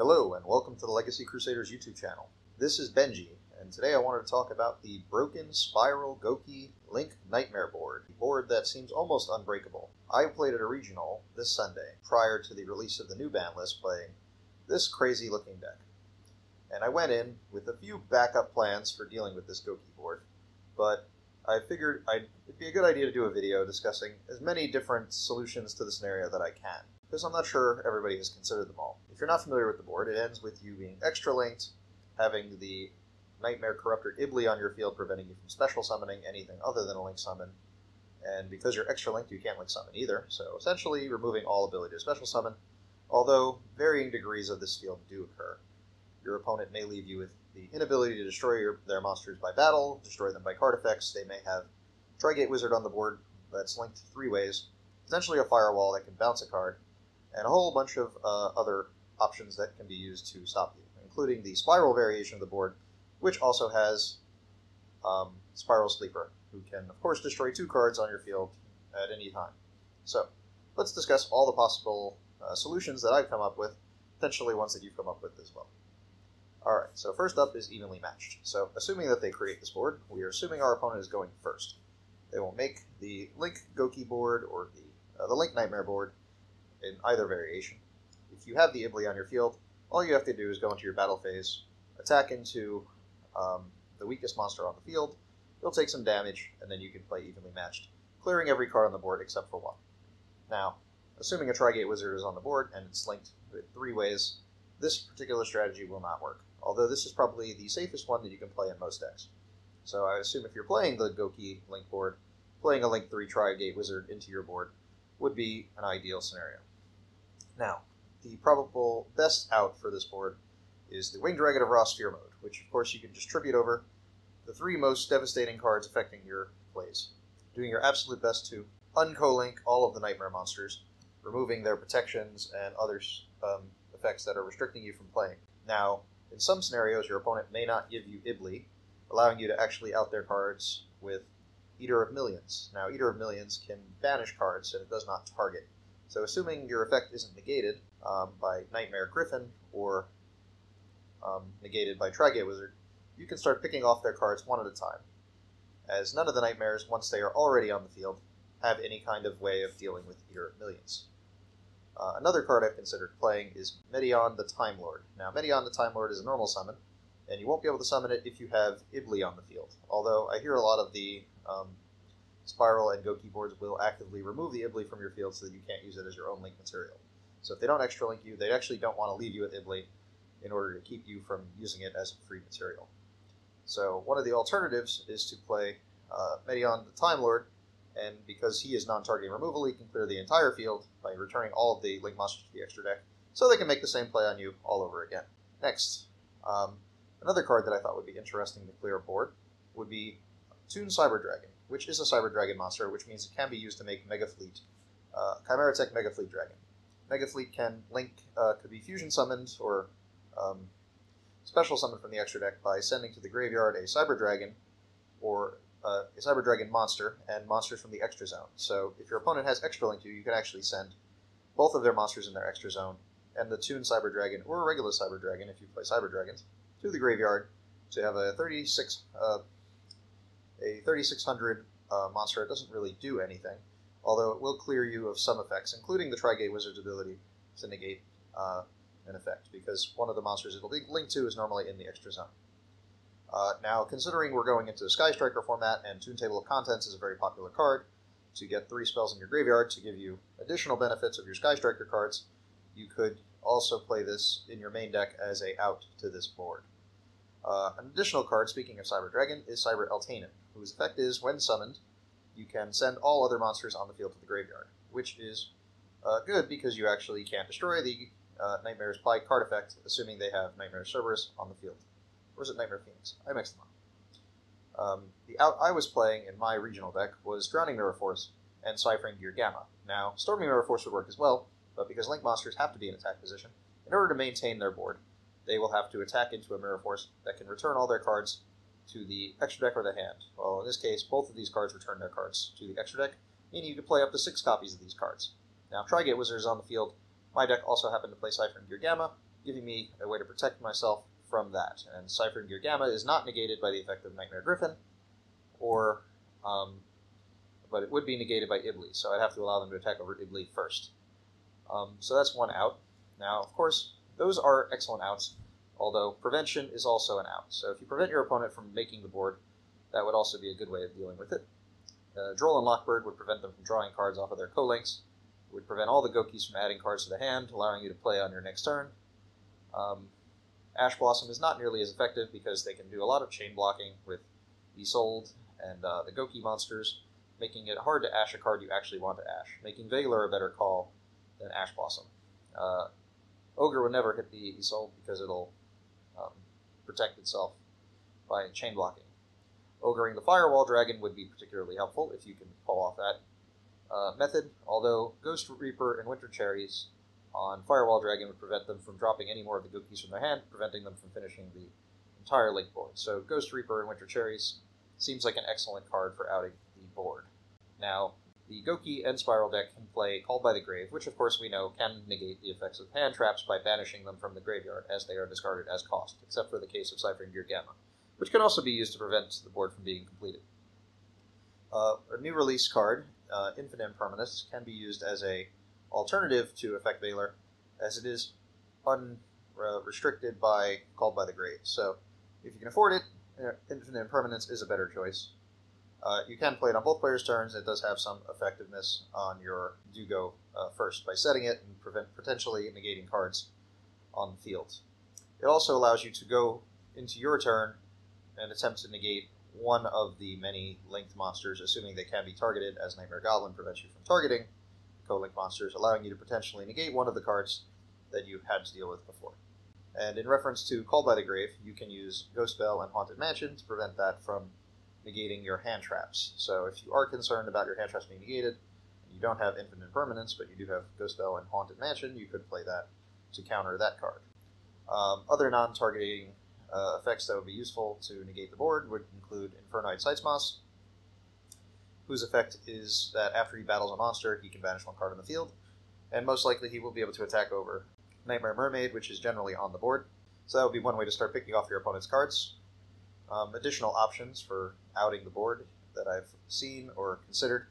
Hello, and welcome to the Legacy Crusaders YouTube channel. This is Benji, and today I wanted to talk about the broken Spyral Gouki Link Knightmare board, a board that seems almost unbreakable. I played at a regional this Sunday, prior to the release of the new ban list, playing this crazy looking deck. And I went in with a few backup plans for dealing with this Gouki board, but I figured it'd be a good idea to do a video discussing as many different solutions to the scenario that I can, because I'm not sure everybody has considered them all. If you're not familiar with the board, it ends with you being extra linked, having the Knightmare Corruptor Ibli on your field preventing you from special summoning anything other than a link summon, and because you're extra linked, you can't link summon either, so essentially removing all ability to special summon, although varying degrees of this field do occur. Your opponent may leave you with the inability to destroy their monsters by battle, destroy them by card effects. They may have Trigate Wizard on the board that's linked three ways, potentially a Firewall that can bounce a card, and a whole bunch of other options that can be used to stop you, including the Spiral variation of the board, which also has Spiral Sleeper, who can, of course, destroy 2 cards on your field at any time. So, let's discuss all the possible solutions that I've come up with, potentially ones that you've come up with as well. Alright, so first up is evenly matched. So, assuming that they create this board, we are assuming our opponent is going first. They will make the Link Gouki board or the Link Knightmare board in either variation. If you have the Ibli on your field, all you have to do is go into your battle phase, attack into the weakest monster on the field, you'll take some damage, and then you can play evenly matched, clearing every card on the board except for 1. Now, assuming a Trigate Wizard is on the board and it's linked with 3 ways, this particular strategy will not work, although this is probably the safest one that you can play in most decks. So I assume if you're playing the Gouki Link board, playing a Link 3 Trigate Wizard into your board would be an ideal scenario. Now, the probable best out for this board is the Winged Dragon of Ra Sphere mode, which of course you can just tribute over the 3 most devastating cards affecting your plays, doing your absolute best to unco-link all of the Knightmare monsters, removing their protections and other effects that are restricting you from playing. Now, in some scenarios, your opponent may not give you Ibli, allowing you to actually out their cards with Eater of Millions. Now, Eater of Millions can banish cards, and it does not target. So assuming your effect isn't negated by Knightmare Griffin or negated by Trigate Wizard, you can start picking off their cards one at a time, as none of the Knightmares, once they are already on the field, have any kind of way of dealing with Eater of Millions. Another card I've considered playing is Medion the Time Lord. Now, Medion the Time Lord is a normal summon, and you won't be able to summon it if you have Ibli on the field, although I hear a lot of the Spyral and Gouki boards will actively remove the Ibli from your field so that you can't use it as your own link material. So if they don't extra link you, they actually don't want to leave you with Ibli in order to keep you from using it as a free material. So one of the alternatives is to play Medion the Time Lord, and because he is non-targeting removal, he can clear the entire field by returning all of the link monsters to the extra deck, so they can make the same play on you all over again. Next, another card that I thought would be interesting to clear a board would be TOON Cyber Dragon, which is a Cyber Dragon monster, which means it can be used to make Mega Fleet, Chimera Tech Mega Fleet Dragon. Mega Fleet can link, could be fusion summoned or special summoned from the extra deck by sending to the graveyard a Cyber Dragon or a Cyber Dragon monster and monsters from the extra zone. So if your opponent has extra link to you, you can actually send both of their monsters in their extra zone and the TOON Cyber Dragon or a regular Cyber Dragon, if you play Cyber Dragons, to the graveyard to have a 3600 monster. It doesn't really do anything, although it will clear you of some effects, including the Trigate Wizard's ability to negate an effect, because one of the monsters it'll be linked to is normally in the extra zone. Now, considering we're going into a Sky Striker format, and TOON Table of Contents is a very popular card, to get 3 spells in your graveyard to give you additional benefits of your Sky Striker cards, you could also play this in your main deck as a out to this board. An additional card, speaking of Cyber Dragon, is Cyber Eltanen, whose effect is, when summoned, you can send all other monsters on the field to the graveyard, which is good because you actually can't destroy the Knightmares by card effect, assuming they have Nightmare Cerberus on the field. Or is it Nightmare Phoenix? I mixed them up. The out I was playing in my regional deck was Drowning Mirror Force and Ciphering Gear Gamma. Now, Stormy Mirror Force would work as well, but because Link monsters have to be in attack position, in order to maintain their board, they will have to attack into a Mirror Force that can return all their cards to the extra deck or the hand. Well, in this case, both of these cards return their cards to the extra deck, meaning you can play up to 6 copies of these cards. Now, if Trigate Wizard is on the field, my deck also happened to play Ciphering Gear Gamma, giving me a way to protect myself from that. And Cipher and Gear Gamma is not negated by the effect of Knightmare Griffin, or but it would be negated by Ibli, so I'd have to allow them to attack over Ibli first. So that's one out. Now, of course, those are excellent outs, although prevention is also an out. So if you prevent your opponent from making the board, that would also be a good way of dealing with it. Droll and Lockbird would prevent them from drawing cards off of their co-links. It would prevent all the Gokis from adding cards to the hand, allowing you to play on your next turn. Ash Blossom is not nearly as effective because they can do a lot of chain blocking with Isolde and the Goki monsters, making it hard to ash a card you actually want to ash, making Valor a better call than Ash Blossom. Ogre would never hit the Isolde because it'll protect itself by chain blocking. Ogering the Firewall Dragon would be particularly helpful if you can pull off that method, although Ghost Reaper and Winter Cherries on Firewall Dragon would prevent them from dropping any more of the Gokis from their hand, preventing them from finishing the entire link board. So Ghost Reaper and Winter Cherries seems like an excellent card for outing the board. Now, the Goki and Spiral deck can play Called by the Grave, which of course we know can negate the effects of hand traps by banishing them from the graveyard as they are discarded as cost, except for the case of Cipher and Gear Gamma, which can also be used to prevent the board from being completed. A new release card, Infinite Impermanence, can be used as a alternative to Effect Valor, as it is unrestricted by Called by the Grave. So if you can afford it, Infinite Impermanence is a better choice. You can play it on both players' turns. It does have some effectiveness on your do-go first by setting it and potentially negating cards on the field. It also allows you to go into your turn and attempt to negate one of the many linked monsters, assuming they can be targeted, as Nightmare Goblin prevents you from targeting co-linked monsters, allowing you to potentially negate one of the cards that you had to deal with before. And in reference to Called by the Grave, you can use Ghost Bell and Haunted Mansion to prevent that from negating your hand traps. So if you are concerned about your hand traps being negated, and you don't have Infinite Impermanence, but you do have Ghost Bell and Haunted Mansion, you could play that to counter that card. Other non-targeting effects that would be useful to negate the board would include Infernoid Sightsmoss, whose effect is that after he battles a monster, he can banish one card on the field, and most likely he will be able to attack over Knightmare Mermaid, which is generally on the board. So that would be one way to start picking off your opponent's cards. Additional options for outing the board that I've seen or considered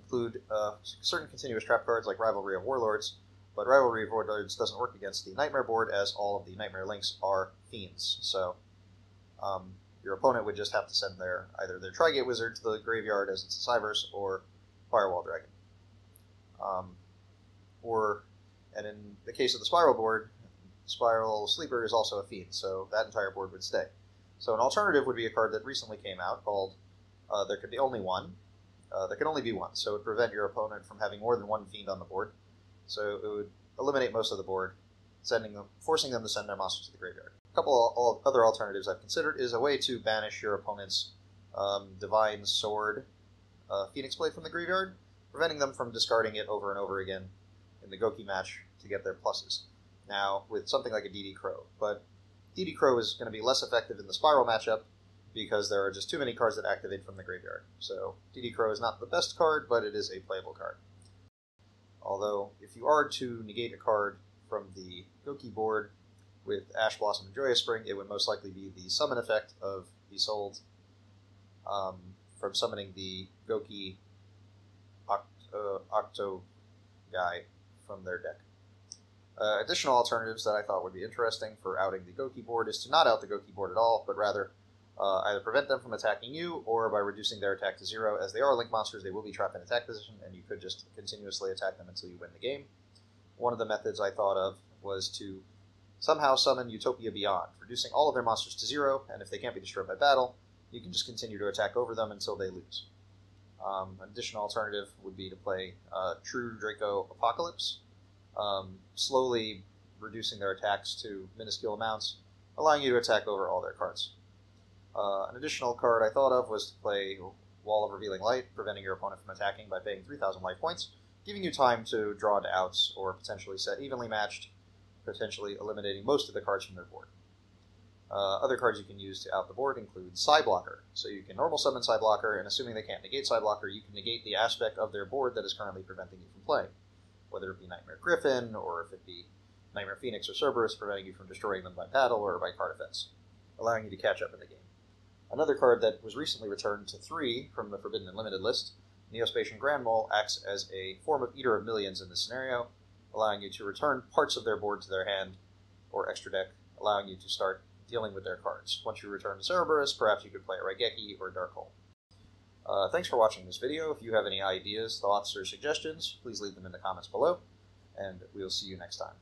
include certain continuous trap cards like Rivalry of Warlords, but Rivalry of Warlords doesn't work against the Nightmare board, as all of the Nightmare links are fiends. So your opponent would just have to send either their Trigate Wizard to the graveyard, as it's a Cyverse, or Firewall Dragon. And in the case of the Spiral board, Spiral Sleeper is also a fiend, so that entire board would stay. So an alternative would be a card that recently came out called There Could Be Only One. There can only be one, so it would prevent your opponent from having more than one fiend on the board. So it would eliminate most of the board, forcing them to send their monsters to the graveyard. A couple other alternatives I've considered is a way to banish your opponent's Divine Sword Phoenix Blade from the graveyard, preventing them from discarding it over and over again in the Goki match to get their pluses. Now, with something like a DD Crow, but DD Crow is going to be less effective in the Spiral matchup because there are just too many cards that activate from the graveyard. So DD Crow is not the best card, but it is a playable card. Although, if you are to negate a card from the Goki board with Ash Blossom and Joyous Spring, it would most likely be the summon effect of Isolde from summoning the Goki Octo guy from their deck. Additional alternatives that I thought would be interesting for outing the Goki board is to not out the Goki board at all, but rather either prevent them from attacking you, or by reducing their attack to 0. As they are link monsters, they will be trapped in attack position, and you could just continuously attack them until you win the game. One of the methods I thought of was to somehow summon Utopia Beyond, reducing all of their monsters to 0, and if they can't be destroyed by battle, you can just continue to attack over them until they lose. An additional alternative would be to play True Draco Apocalypse, slowly reducing their attacks to minuscule amounts, allowing you to attack over all their cards. An additional card I thought of was to play Wall of Revealing Light, preventing your opponent from attacking by paying 3,000 life points, giving you time to draw into outs or potentially set evenly matched, potentially eliminating most of the cards from their board. Other cards you can use to out the board include Psyblocker. So you can normal summon Psyblocker, and assuming they can't negate Psyblocker, you can negate the aspect of their board that is currently preventing you from playing, whether it be Nightmare Griffin, or if it be Knightmare Phoenix or Cerberus, preventing you from destroying them by battle or by card effects, allowing you to catch up in the game. Another card that was recently returned to 3 from the Forbidden and Limited list, Neospatian Grand Mole, acts as a form of Eater of Millions in this scenario, allowing you to return parts of their board to their hand or extra deck, allowing you to start dealing with their cards. Once you return to Cerberus, perhaps you could play a Raigeki or Dark Hole. Thanks for watching this video. If you have any ideas, thoughts, or suggestions, please leave them in the comments below, and we will see you next time.